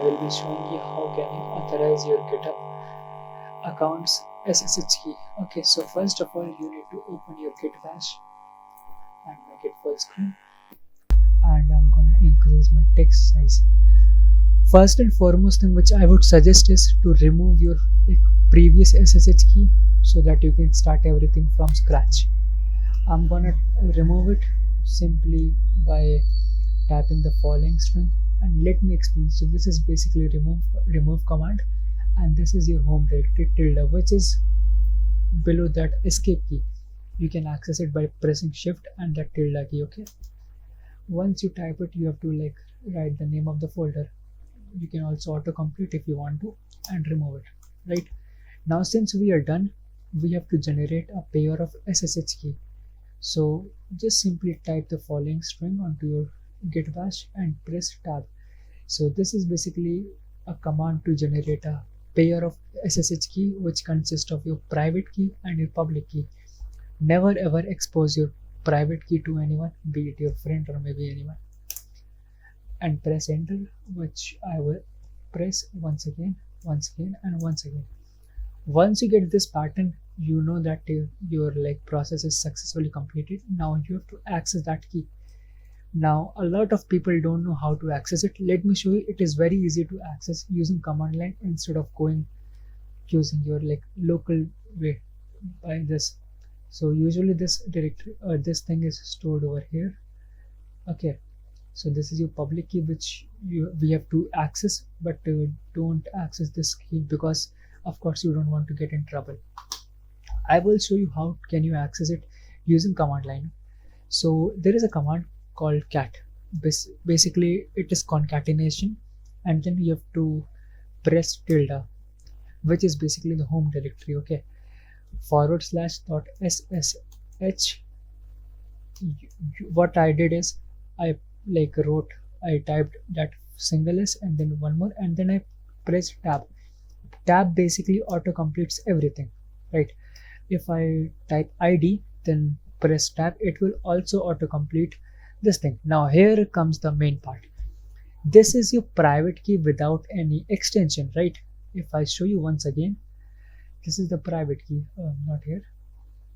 will be showing you how can you authorize your GitHub accounts SSH key. Okay, so first of all you need to open your git bash and make it full screen, and I'm gonna increase my text size. First and foremost thing which I would suggest is to remove your previous SSH key so that you can start everything from scratch. I'm gonna remove it simply by tapping the following string, and let me explain. So this is basically remove command, and this is your home directory tilde, which is below that escape key. You can access it by pressing shift and that tilde key. Okay, once you type it, you have to write the name of the folder. You can also autocomplete if you want to, and remove it. Right now, since we are done, we have to generate a pair of SSH key. So just simply type the following string onto your git bash and press tab. So this is basically a command to generate a pair of SSH key which consists of your private key and your public key. Never ever expose your private key to anyone, be it your friend or maybe anyone, and press enter, which I will press once again and once again. Once you get this pattern, you know that your process is successfully completed. Now you have to access that key. Now a lot of people don't know how to access it. Let me show you. It is very easy to access using command line instead of using your local way by this. So usually this directory this thing is stored over here. Okay, so this is your public key which we have to access, but don't access this key because of course you don't want to get in trouble. I will show you how can you access it using command line. So there is a command called cat. Basically it is concatenation, and then you have to press tilde, which is basically the home directory. Okay, /.ssh. What I did is I typed that single s and then one more, and then I pressed tab basically auto completes everything, right? If I type id then press tab, it will also auto complete this thing. Now here comes the main part. This is your private key without any extension, right? If I show you once again, this is the private key, not here,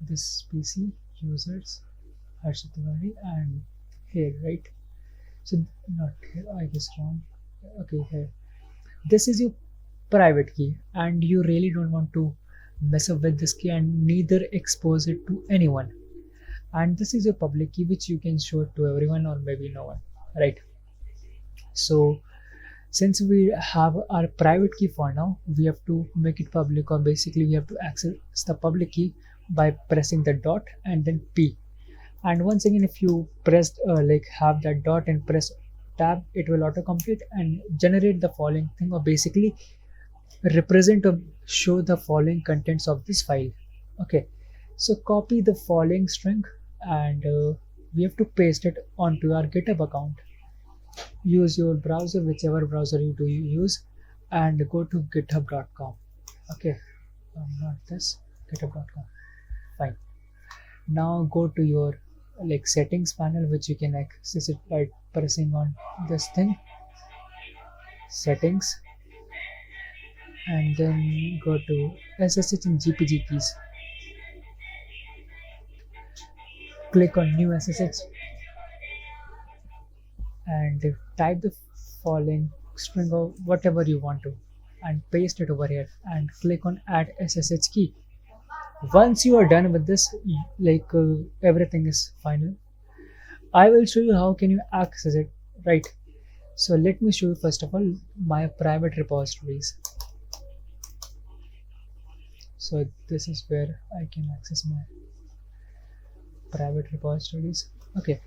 this PC users Harshitawari, and here, right? So not here, I guess wrong. Okay, here. This is your private key, and you really don't want to mess up with this key and neither expose it to anyone. And this is your public key which you can show it to everyone or maybe no one, right? So since we have our private key for now, we have to make it public, or basically we have to access the public key by pressing the dot and then P. And once again, if you press have that dot and press tab, it will autocomplete and generate the following thing, or basically represent or show the following contents of this file. Okay, so copy the following string and we have to paste it onto our GitHub account. Use your browser, whichever browser you do use, and go to github.com. Okay, not this, github.com. Fine. Now go to your settings panel, which you can access it by pressing on this thing, settings, and then go to SSH and GPG keys. Click on new SSH and type the following string or whatever you want to and paste it over here, and click on add SSH key. Once you are done with this, everything is final. I will show you how can you access it, right? So let me show you first of all my private repositories. So this is where I can access my private repositories. Okay,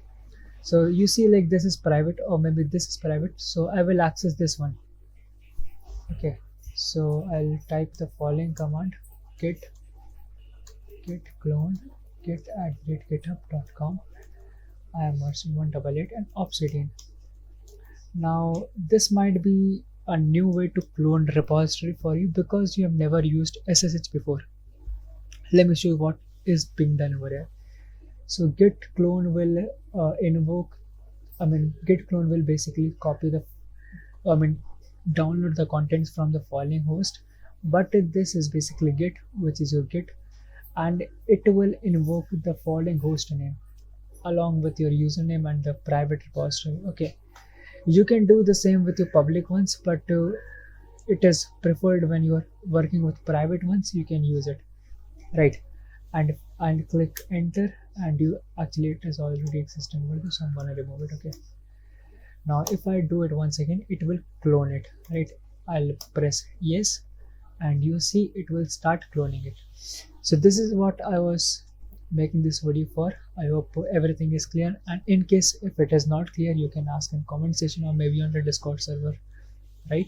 so you see this is private, or maybe this is private, so I will access this one. Okay, so I'll type the following command: git clone git@github.com. I am version 188 and obsidian. Now this might be a new way to clone repository for you because you have never used SSH before. Let me show you what is being done over here. So git clone will git clone will basically copy the download the contents from the following host, but this is basically Git, which is your Git, and it will invoke the following host name along with your username and the private repository. Okay, you can do the same with your public ones, but it is preferred when you are working with private ones, you can use it, right? And click enter, and you actually it is already existing. So I'm gonna remove it. Okay, now if I do it once again, it will clone it, right? I'll press yes, and you see it will start cloning it. So this is what I was making this video for. I hope everything is clear, and in case if it is not clear, you can ask in comment section or maybe on the Discord server, right?